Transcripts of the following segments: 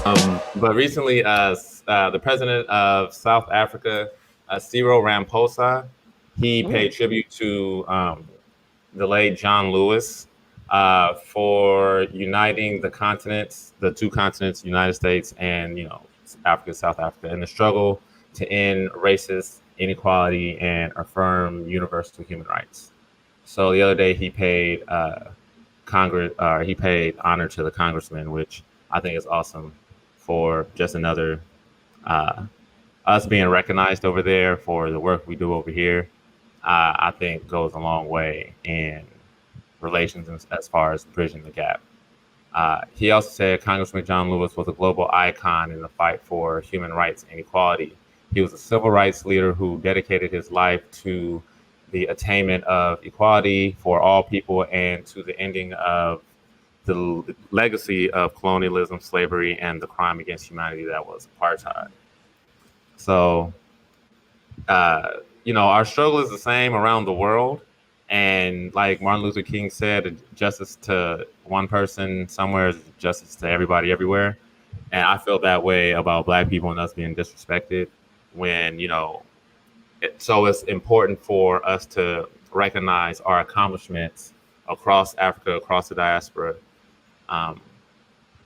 But recently, the president of South Africa, Cyril Ramaphosa, he paid tribute to the late John Lewis for uniting the continents, the two continents, United States and Africa, South Africa, in the struggle to end racist inequality and affirm universal human rights. So the other day he paid he paid honor to the congressman, which I think is awesome for just another us being recognized over there for the work we do over here. I think goes a long way in relations as far as bridging the gap. He also said Congressman John Lewis was a global icon in the fight for human rights and equality. He was a civil rights leader who dedicated his life to the attainment of equality for all people and to the ending of the legacy of colonialism, slavery, and the crime against humanity that was apartheid. So, our struggle is the same around the world. And like Martin Luther King said, justice to one person somewhere is justice to everybody everywhere. And I feel that way about Black people and us being disrespected when, so it's important for us to recognize our accomplishments across Africa, across the diaspora.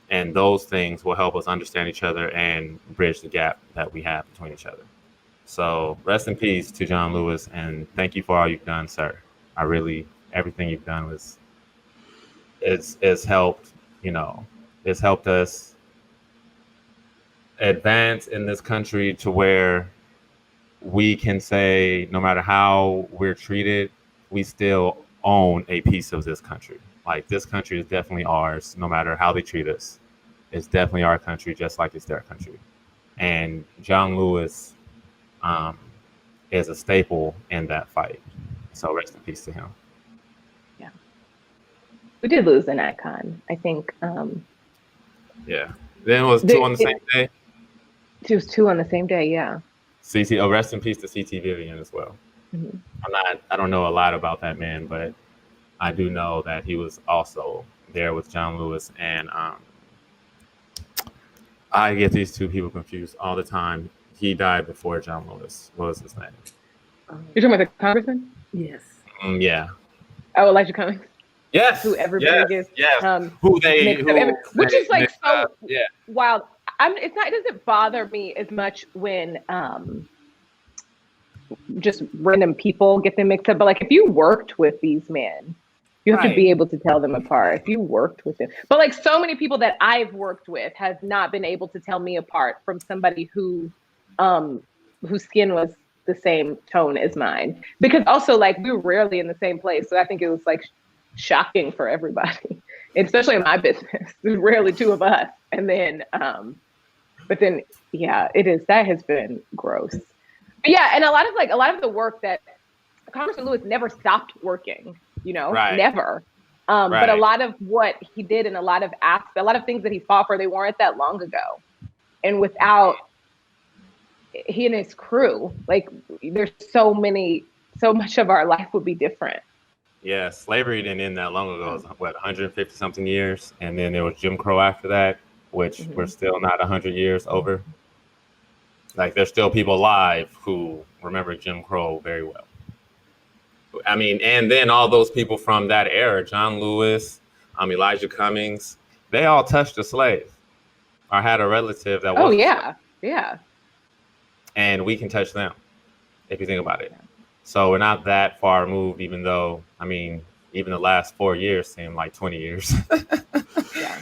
And those things will help us understand each other and bridge the gap that we have between each other. So rest in peace to John Lewis, and thank you for all you've done, sir. Everything you've done it's helped, it's helped us advance in this country to where we can say no matter how we're treated, we still own a piece of this country. Like, this country is definitely ours, no matter how they treat us. It's definitely our country, just like it's their country. And John Lewis is a staple in that fight. So rest in peace to him. Yeah. We did lose an icon, I think. Yeah. Then it was two on the same day? It was two on the same day, yeah. Rest in peace to C.T. Vivian as well. Mm-hmm. I don't know a lot about that man, but I do know that he was also there with John Lewis, and I get these two people confused all the time. He died before John Lewis. What was his name? You're talking about the congressman? Yes. Yeah. Oh, Elijah Cummings. Yes. Who everybody gets. Yes. Which is like so yeah. wild. It doesn't bother me as much when just random people get them mixed up. But like, if you worked with these men, you have to be able to tell them apart. If you worked with them, but like so many people that I've worked with have not been able to tell me apart from somebody whose skin was the same tone as mine. Because also, like, we were rarely in the same place, so I think it was like shocking for everybody, especially in my business. There's rarely two of us, and then, but then, yeah, it is. That has been gross. But yeah, and a lot of the work that Congressman Lewis never stopped working. Never. But a lot of what he did and a lot of things that he fought for, they weren't that long ago. And without he and his crew, like, there's so much of our life would be different. Yeah, slavery didn't end that long ago. It was, 150 something years. And then there was Jim Crow after that, which we're still not 100 years over. Like, there's still people alive who remember Jim Crow very well. I mean, and then all those people from that era, John Lewis, Elijah Cummings, they all touched a slave or had a relative that was. Oh, yeah. Yeah. And we can touch them if you think about it. So we're not that far removed, even though, even the last 4 years seem like 20 years. Yeah.